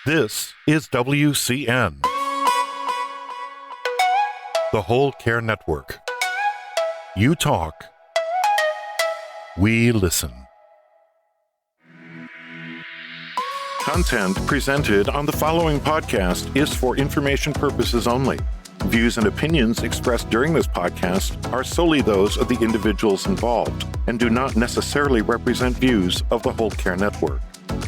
This is WCN, the Whole Care Network. You talk, we listen. Content presented on the following podcast is for information purposes only. Views and opinions expressed during this podcast are solely those of the individuals involved and do not necessarily represent views of the Whole Care Network.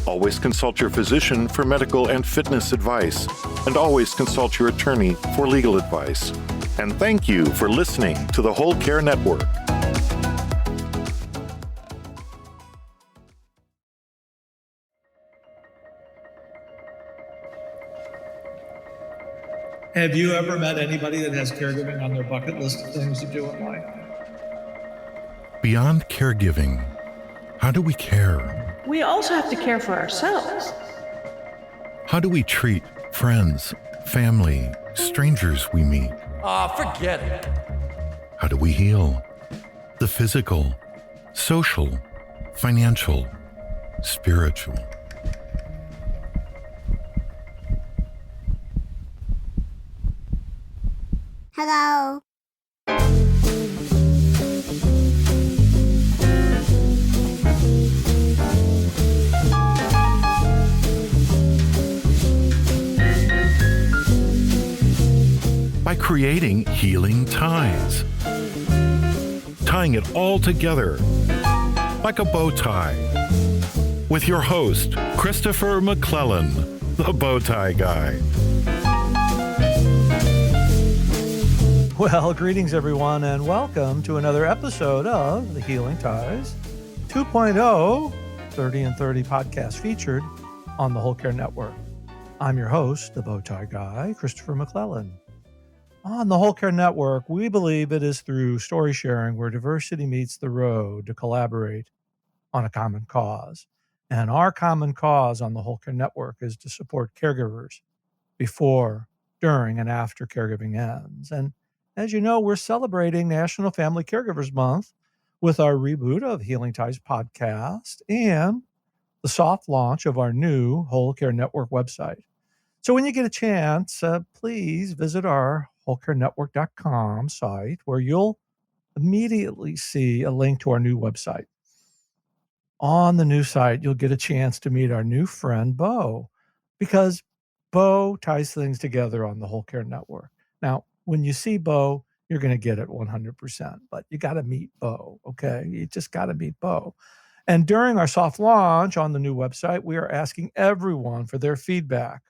Always consult your physician for medical and fitness advice, and always consult your attorney for legal advice. And thank you for listening to the Whole Care Network. Have you ever met anybody that has caregiving on their bucket list of things to do in life? Beyond caregiving, how do we care? We also have to care for ourselves. How do we treat friends, family, strangers we meet? Forget it. How do we heal? The physical, social, financial, spiritual. Hello. By creating healing ties. Tying it all together like a bow tie. With your host, Christopher McClellan, the bow tie guy. Well, greetings everyone, and welcome to another episode of the Healing Ties 2.0 30 and 30 podcast featured on the Whole Care Network. I'm your host, the bow tie guy, Christopher McClellan. On the Whole Care Network, we believe it is through story sharing where diversity meets the road to collaborate on a common cause. And our common cause on the Whole Care Network is to support caregivers before, during, and after caregiving ends. And as you know, we're celebrating National Family Caregivers Month with our reboot of Healing Ties podcast and the soft launch of our new Whole Care Network website. So when you get a chance, please visit our wholecarenetwork.com site where you'll immediately see a link to our new website. On the new site, you'll get a chance to meet our new friend, Bo, because Bo ties things together on the Whole Care Network. Now, when you see Bo, you're going to get it 100%, but you got to meet Bo, okay? You just got to meet Bo. And during our soft launch on the new website, we are asking everyone for their feedback,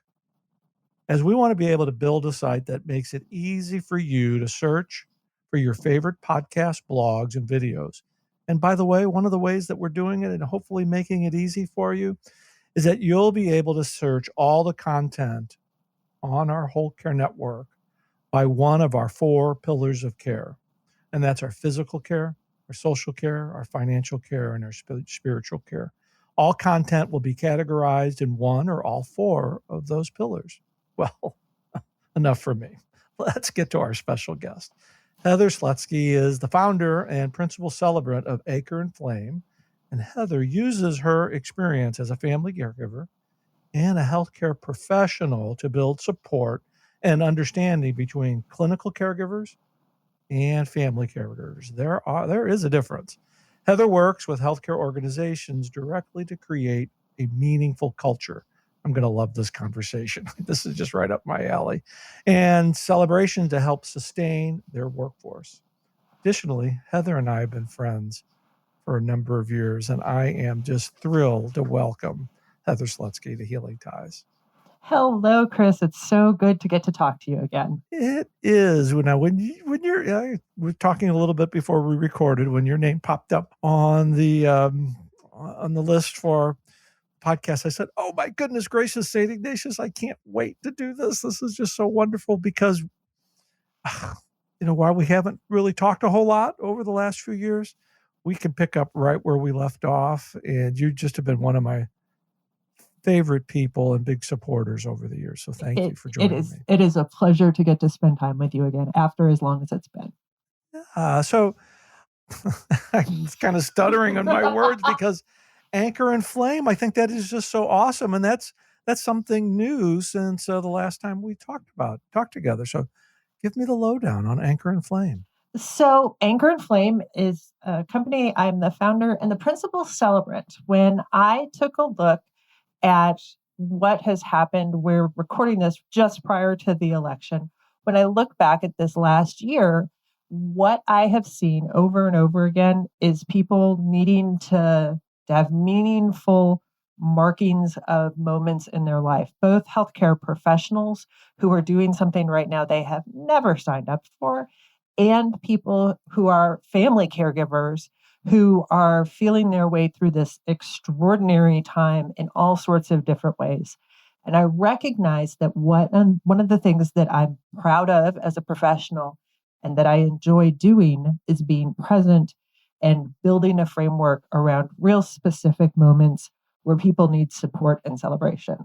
as we want to be able to build a site that makes it easy for you to search for your favorite podcasts, blogs, and videos. And by the way, one of the ways that we're doing it and hopefully making it easy for you is that you'll be able to search all the content on our Whole Care Network by one of our 4 pillars of care. And that's our physical care, our social care, our financial care, and our spiritual care. All content will be categorized in one or all 4 of those pillars. Well, enough for me. Let's get to our special guest. Heather Slutzky is the founder and principal celebrant of Anchor and Flame, and Heather uses her experience as a family caregiver and a healthcare professional to build support and understanding between clinical caregivers and family caregivers. There is a difference. Heather works with healthcare organizations directly to create a meaningful culture. I'm going to love this conversation. This is just right up my alley. And celebration to help sustain their workforce. Additionally, Heather and I have been friends for a number of years, and I am just thrilled to welcome Heather Slutzky to Healing Ties. Hello, Chris. It's so good to get to talk to you again. It is. Now, when you're, we're talking a little bit before we recorded, when your name popped up on the list for podcast, I said, oh my goodness gracious, St. Ignatius, I can't wait to do this. This is just so wonderful because, while we haven't really talked a whole lot over the last few years, we can pick up right where we left off. And you just have been one of my favorite people and big supporters over the years. So thank you for joining me. It is a pleasure to get to spend time with you again after as long as it's been. So I'm kind of stuttering on my words because Anchor and Flame, I think that is just so awesome. And that's that's something new since the last time we talked together. So give me the lowdown on Anchor and Flame. So, Anchor and Flame is a company. I'm the founder and the principal celebrant. When I took a look at what has happened, we're recording this just prior to the election. When I look back at this last year, what I have seen over and over again is people needing to have meaningful markings of moments in their life, both healthcare professionals who are doing something right now they have never signed up for, and people who are family caregivers who are feeling their way through this extraordinary time in all sorts of different ways. And I recognize that one of the things that I'm proud of as a professional and that I enjoy doing is being present and building a framework around real specific moments where people need support and celebration.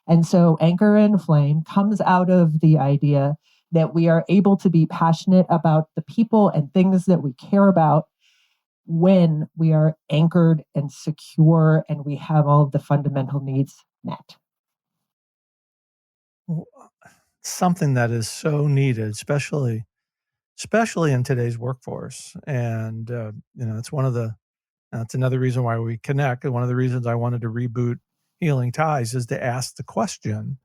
And so Anchor and Flame comes out of the idea that we are able to be passionate about the people and things that we care about when we are anchored and secure and we have all of the fundamental needs met. Something that is so needed, especially in today's workforce. And it's that's another reason why we connect. And one of the reasons I wanted to reboot Healing Ties is to ask the question,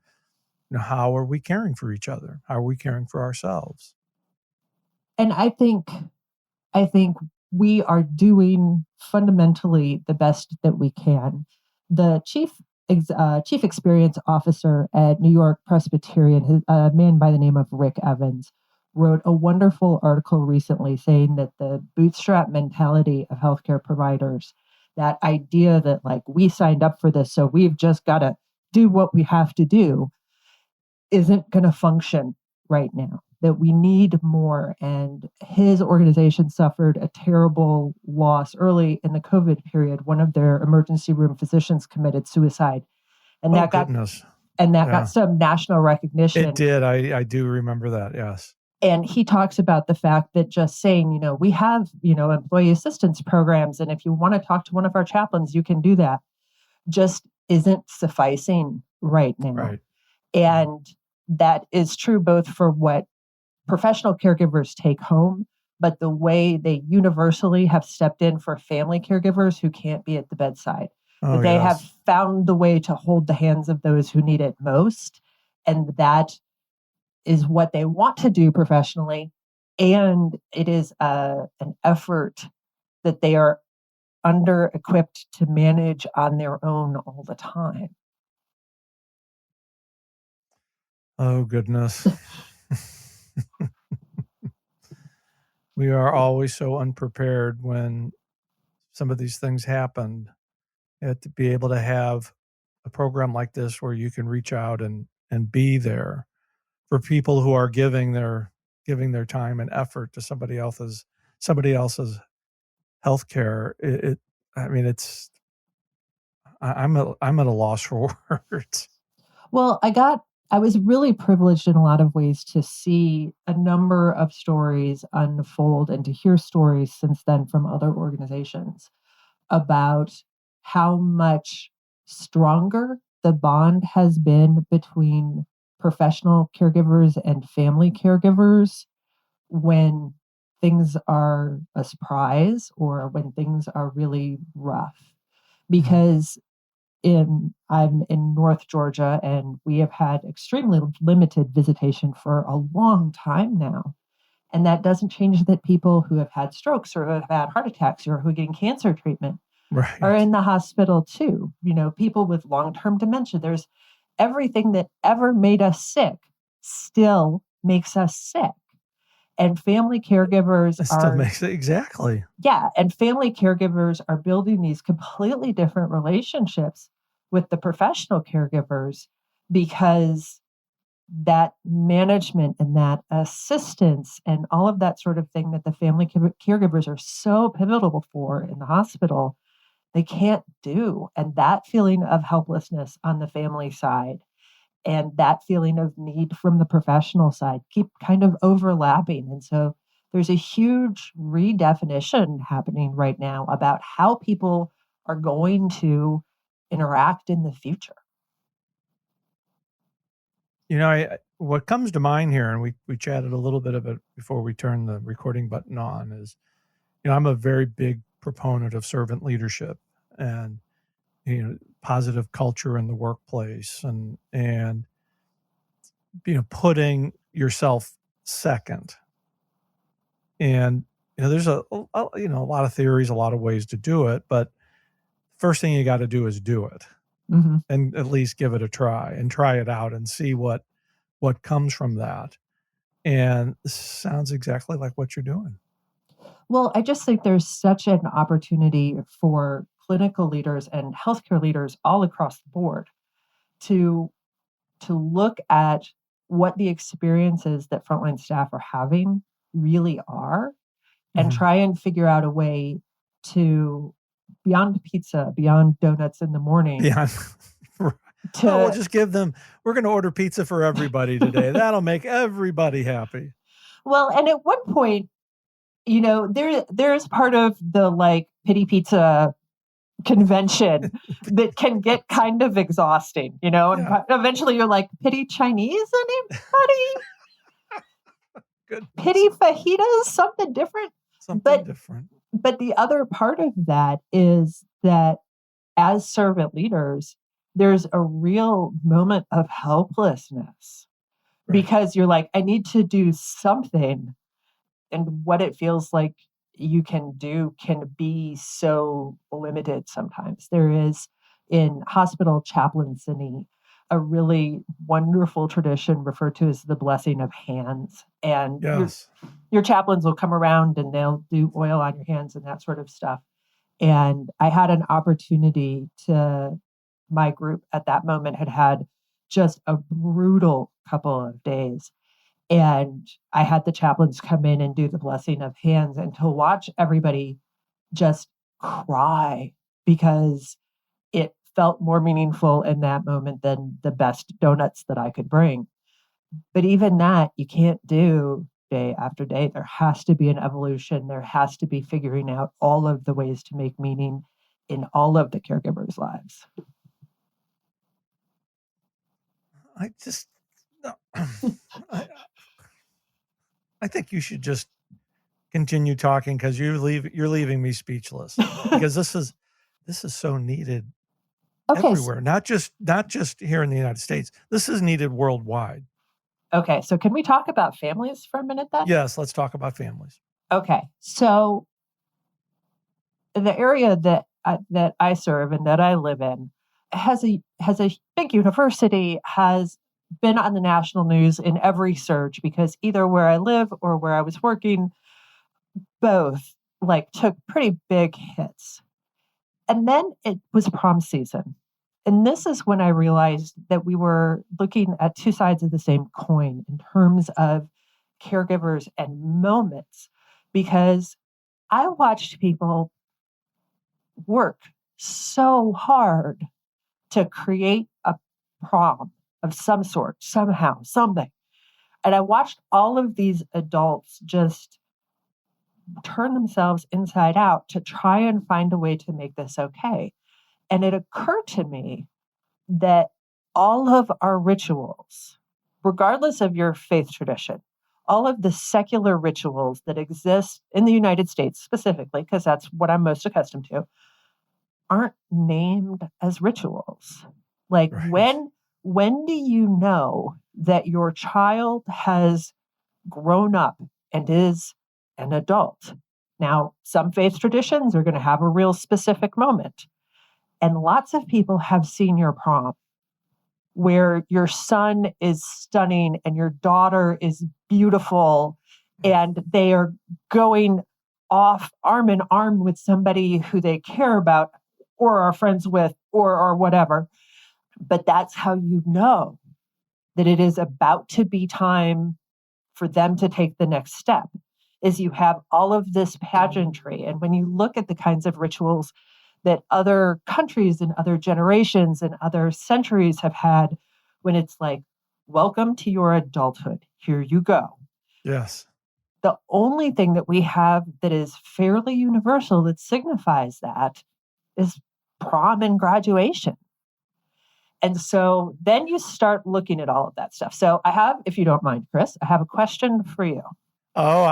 how are we caring for each other? How are we caring for ourselves? And I think we are doing fundamentally the best that we can. The chief experience officer at New York Presbyterian, a man by the name of Rick Evans, wrote a wonderful article recently saying that the bootstrap mentality of healthcare providers, that idea that like we signed up for this, so we've just got to do what we have to do, isn't going to function right now, that we need more. And his organization suffered a terrible loss early in the COVID period. One of their emergency room physicians committed suicide. And goodness. Got some national recognition. It did. I do remember that. Yes. And he talks about the fact that just saying, we have, employee assistance programs. And if you want to talk to one of our chaplains, you can do that. Just isn't sufficing right now. Right. And that is true both for what professional caregivers take home, but the way they universally have stepped in for family caregivers who can't be at the bedside. They have found the way to hold the hands of those who need it most. And that is what they want to do professionally. And it is an effort that they are under-equipped to manage on their own all the time. Oh, goodness. We are always so unprepared when some of these things happen. You have to be able to have a program like this where you can reach out and be there for people who are giving their time and effort to somebody else's healthcare. I'm at a loss for words. Well, I was really privileged in a lot of ways to see a number of stories unfold and to hear stories since then from other organizations about how much stronger the bond has been between professional caregivers and family caregivers when things are a surprise or when things are really rough. Because I'm in North Georgia, and we have had extremely limited visitation for a long time now. And that doesn't change that people who have had strokes or who have had heart attacks or who are getting cancer treatment are in the hospital too. People with long-term dementia. There's everything that ever made us sick still makes us sick. And family caregivers exactly. Yeah. And family caregivers are building these completely different relationships with the professional caregivers because that management and that assistance and all of that sort of thing that the family caregivers are so pivotal for in the hospital, they can't do. And that feeling of helplessness on the family side and that feeling of need from the professional side keep kind of overlapping. And so there's a huge redefinition happening right now about how people are going to interact in the future. What comes to mind here, and we chatted a little bit of it before we turned the recording button on, is, I'm a very big proponent of servant leadership and, positive culture in the workplace and putting yourself second. And, there's a lot of theories, a lot of ways to do it, but first thing you got to do is do it. Mm-hmm. And at least give it a try and try it out and see what comes from that. And this sounds exactly like what you're doing. Well, I just think there's such an opportunity for clinical leaders and healthcare leaders all across the board to look at what the experiences that frontline staff are having really are, and try and figure out a way to, beyond pizza, beyond donuts in the morning. Yeah. We'll just give them, we're going to order pizza for everybody today. That'll make everybody happy. Well, and at one point, there's part of the pity pizza convention that can get kind of exhausting, and eventually you're like, pity Chinese, anybody? Pity fajitas, something different. But the other part of that is that as servant leaders, there's a real moment of helplessness because you're like, I need to do something. And what it feels like you can do can be so limited sometimes. There is, in hospital chaplaincy, a really wonderful tradition referred to as the blessing of hands. And your chaplains will come around and they'll do oil on your hands and that sort of stuff. And I had an opportunity my group at that moment had just a brutal couple of days. And I had the chaplains come in and do the blessing of hands, and to watch everybody just cry because it felt more meaningful in that moment than the best donuts that I could bring. But even that you can't do day after day. There has to be an evolution. There has to be figuring out all of the ways to make meaning in all of the caregivers' lives. I think you should just continue talking because you're leaving me speechless because this is so needed everywhere, not just here in the United States. This is needed worldwide. Okay, so can we talk about families for a minute then? Yes, let's talk about families. Okay, so the area that I serve and that I live in has a big university, has been on the national news in every surge because either where I live or where I was working, both took pretty big hits. And then it was prom season. And this is when I realized that we were looking at two sides of the same coin in terms of caregivers and moments, because I watched people work so hard to create a prom of some sort, somehow, something. And I watched all of these adults just turn themselves inside out to try and find a way to make this okay. And it occurred to me that all of our rituals, regardless of your faith tradition, all of the secular rituals that exist in the United States specifically, because that's what I'm most accustomed to, aren't named as rituals. When do you know that your child has grown up and is an adult? Now, some faith traditions are going to have a real specific moment. And lots of people have senior prom, where your son is stunning and your daughter is beautiful, and they are going off arm in arm with somebody who they care about or are friends with or whatever. But that's how you know that it is about to be time for them to take the next step, is you have all of this pageantry. And when you look at the kinds of rituals that other countries and other generations and other centuries have had, when it's like, welcome to your adulthood, here you go. Yes. The only thing that we have that is fairly universal that signifies that is prom and graduation. And so then you start looking at all of that stuff. So I have, if you don't mind, Chris, I have a question for you. Oh,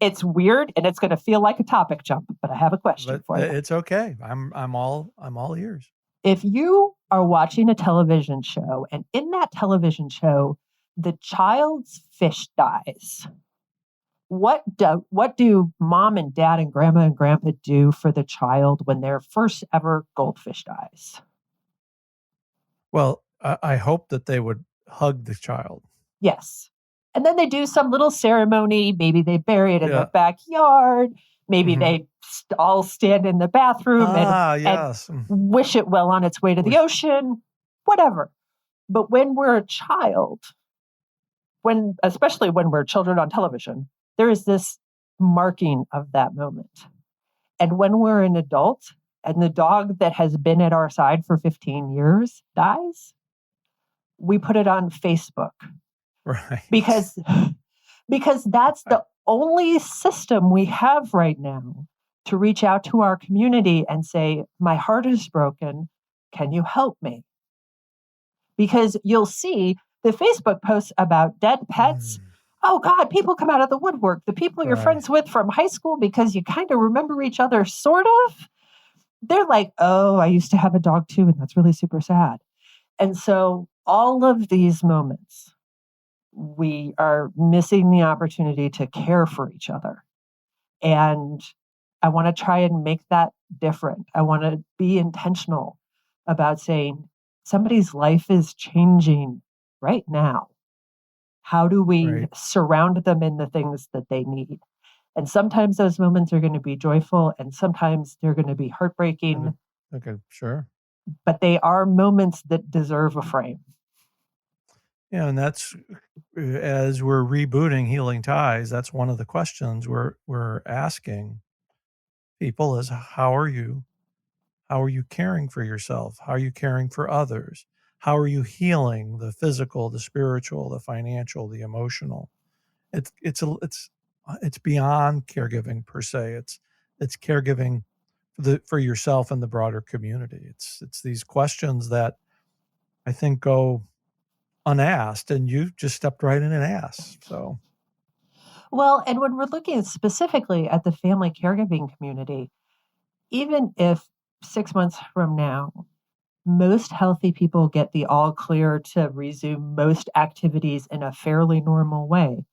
It's weird and it's going to feel like a topic jump, but I have a question for you. It's okay. I'm all ears. If you are watching a television show and in that television show, the child's fish dies, what do mom and dad and grandma and grandpa do for the child when their first ever goldfish dies? Well, I hope that they would hug the child. Yes. And then they do some little ceremony. Maybe they bury it in their backyard. Maybe they all stand in the bathroom and wish it well on its way to the ocean, whatever. But when we're a child, especially when we're children on television, there is this marking of that moment. And when we're an adult and the dog that has been at our side for 15 years dies, we put it on Facebook. Right. Because that's the only system we have right now to reach out to our community and say, my heart is broken. Can you help me? Because you'll see the Facebook posts about dead pets. Oh God, people come out of the woodwork. The people you're friends with from high school because you kind of remember each other, sort of. They're like, oh, I used to have a dog too, and that's really super sad. And so all of these moments, we are missing the opportunity to care for each other. And I want to try and make that different. I want to be intentional about saying somebody's life is changing right now. How do we surround them in the things that they need? And sometimes those moments are going to be joyful and sometimes they're going to be heartbreaking. Okay, sure. But they are moments that deserve a frame. Yeah, and that's, as we're rebooting Healing Ties, that's one of the questions we're asking people is, how are you caring for yourself? How are you caring for others? How are you healing the physical, the spiritual, the financial, the emotional? It's beyond caregiving per se. It's caregiving for yourself and the broader community. It's these questions that I think go unasked, and you just stepped right in and asked. So, well, and when we're looking specifically at the family caregiving community, even if 6 months from now, most healthy people get the all clear to resume most activities in a fairly normal way,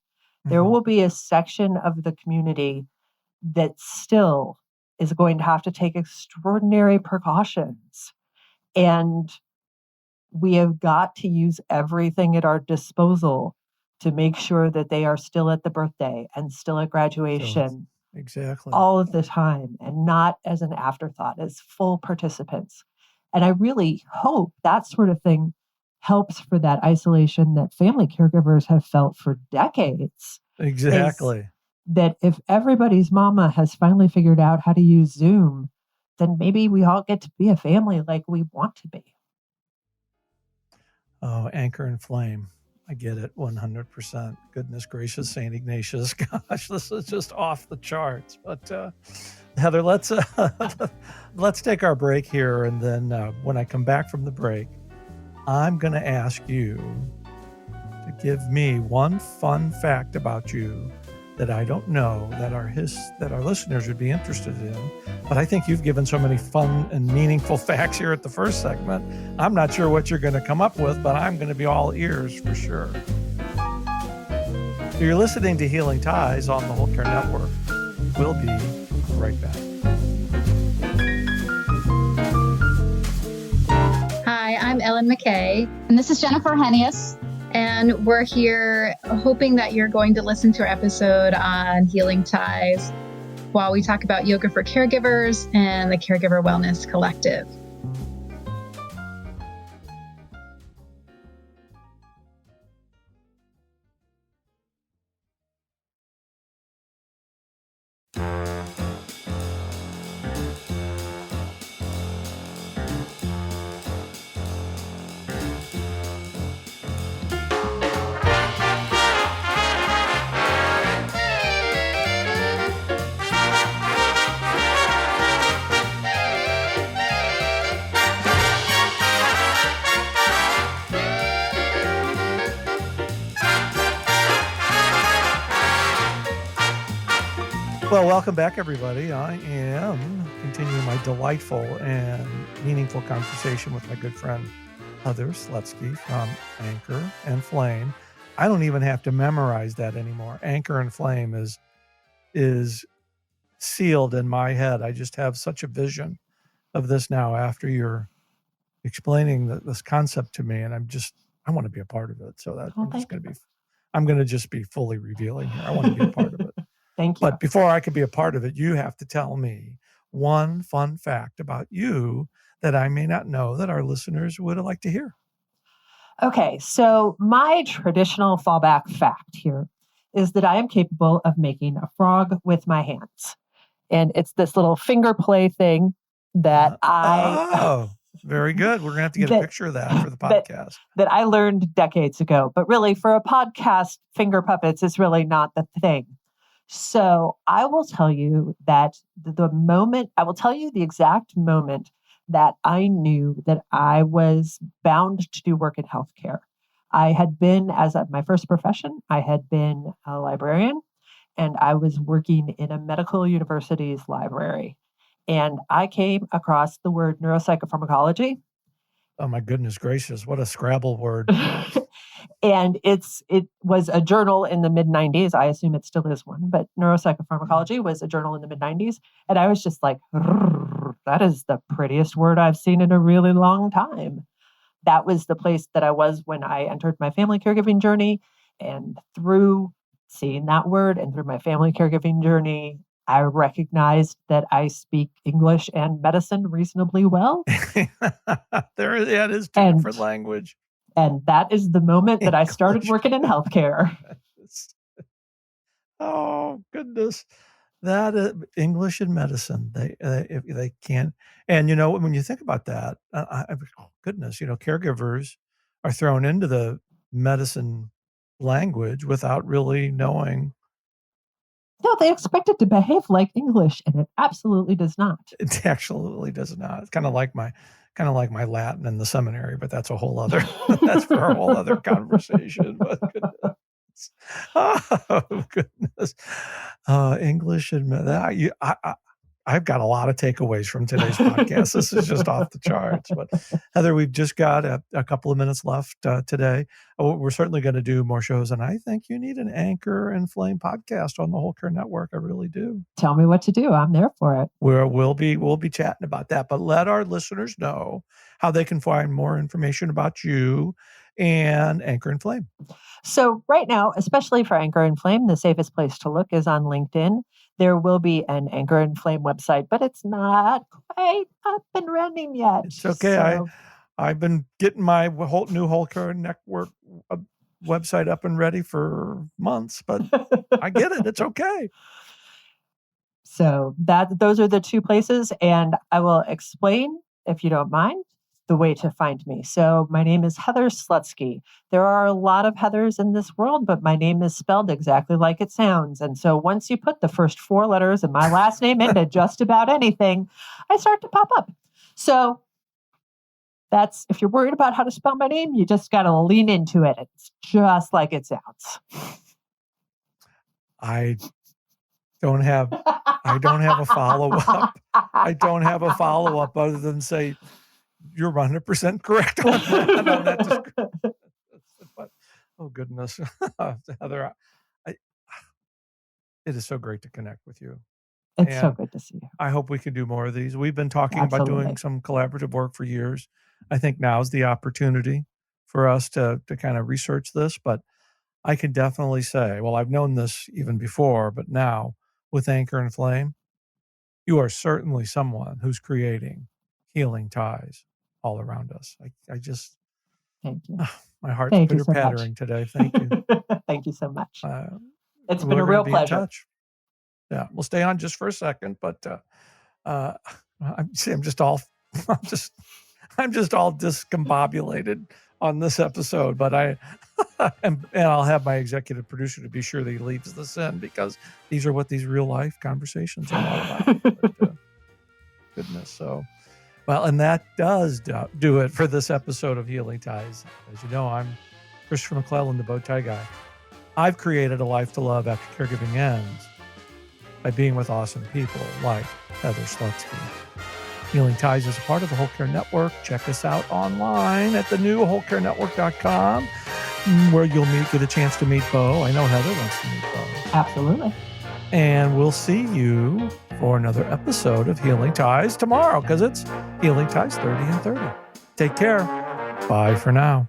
there will be a section of the community that still is going to have to take extraordinary precautions. And we have got to use everything at our disposal to make sure that they are still at the birthday and still at graduation. Exactly. All of the time, and not as an afterthought, as full participants. And I really hope that sort of thing helps for that isolation that family caregivers have felt for decades. Exactly. That if everybody's mama has finally figured out how to use Zoom, then maybe we all get to be a family like we want to be. Oh, anchor and flame. I get it 100%. Goodness gracious, St. Ignatius. Gosh, this is just off the charts. But Heather, let's take our break here. And then when I come back from the break, I'm going to ask you to give me one fun fact about you that I don't know that our listeners would be interested in. But I think you've given so many fun and meaningful facts here at the first segment. I'm not sure what you're going to come up with, but I'm going to be all ears for sure. So you're listening to Healing Ties on the Whole Care Network. We'll be right back. Hi, I'm Ellen McKay. And this is Jennifer Hennius. And we're here hoping that you're going to listen to our episode on Healing Ties while we talk about yoga for caregivers and the Caregiver Wellness Collective. Well, welcome back, everybody. I am continuing my delightful and meaningful conversation with my good friend, Heather Slutzky from Anchor and Flame. I don't even have to memorize that anymore. Anchor and Flame is sealed in my head. I just have such a vision of this now after you're explaining this concept to me, and I want to be a part of it. So that I'm going to just be fully revealing here. I want to be a part of it. Thank you. But before I could be a part of it, you have to tell me one fun fact about you that I may not know that our listeners would like to hear. Okay, so my traditional fallback fact here is that I am capable of making a frog with my hands. And it's this little finger play thing that Oh, very good. We're going to have to get a picture of that for the podcast. That I learned decades ago. But really, for a podcast, finger puppets is really not the thing. So I will tell you that I will tell you the exact moment that I knew that I was bound to do work in healthcare. I had been, my first profession, I had been a librarian, and I was working in a medical university's library. And I came across the word neuropsychopharmacology. Oh my goodness gracious, what a Scrabble word. And it was a journal in the mid-90s. I assume it still is one, but neuropsychopharmacology was a journal in the mid-90s. And I was just like, that is the prettiest word I've seen in a really long time. That was the place that I was when I entered my family caregiving journey. And through seeing that word and through my family caregiving journey, I recognized that I speak English and medicine reasonably well. It is different language. And that is the moment that I started working in healthcare. Oh, goodness. That English and medicine, if they can't. And, when you think about that, goodness, caregivers are thrown into the medicine language without really knowing. No, they expect it to behave like English, and it absolutely does not. It absolutely does not. It's kind of like my Latin in the seminary, but that's that's for a whole other conversation. But goodness. Oh goodness, English and I've got a lot of takeaways from today's podcast. This is just off the charts. But Heather, we've just got a couple of minutes left today. We're certainly going to do more shows, and I think you need an Anchor and Flame podcast on the Whole Care Network. I really do. Tell me what to do. I'm there for it. We'll be chatting about that. But let our listeners know how they can find more information about you and Anchor and Flame. So right now, especially for Anchor and Flame, the safest place to look is on LinkedIn. There will be an Anchor and Flame website, but it's not quite up and running yet. It's okay. So, I've been getting my Whole Care Network website up and ready for months, but I get it. It's okay. So those are the two places, and I will explain, if you don't mind, the way to find me. So my name is Heather Slutzky. There are a lot of Heathers in this world, but my name is spelled exactly like it sounds. And so once you put the first four letters of my last name into just about anything, I start to pop up. So that's, if you're worried about how to spell my name, you just got to lean into it. It's just like it sounds. I don't have a follow-up. I don't have a follow-up other than say, you're 100% correct on that description. But, oh goodness, Heather, it is so great to connect with you. It's so good to see you. I hope we can do more of these. We've been talking about doing some collaborative work for years. I think now is the opportunity for us to kind of research this, but I can definitely say, well, I've known this even before, but now with Anchor and Flame, you are certainly someone who's creating healing ties all around us. I just, thank you. My heart's pitter-pattering today. Thank you. Thank you so much. It's been a real pleasure. Yeah, we'll stay on just for a second, but I'm just all discombobulated on this episode. But and I'll have my executive producer to be sure that he leaves this in, because these are what these real life conversations are all about. But, goodness, so. Well, and that does do it for this episode of Healing Ties. As you know, I'm Christopher McClellan, the Bow Tie Guy. I've created a life to love after caregiving ends. by being with awesome people like Heather Slutzky. Healing Ties is a part of the Whole Care Network. Check us out online at the new wholecarenetwork.com, where you'll get a chance to meet Bo. I know Heather wants to meet Bo. Absolutely. And we'll see you for another episode of Healing Ties tomorrow, because it's Healing Ties 30 and 30. Take care. Bye for now.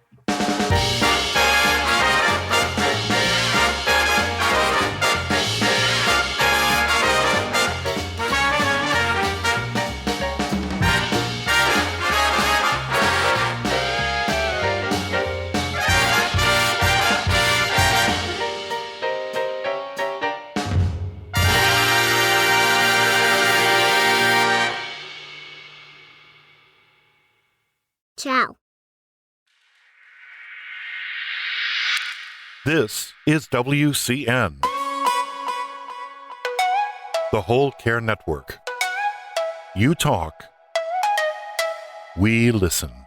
Ciao. This is WCN, the Whole Care Network. You talk, we listen.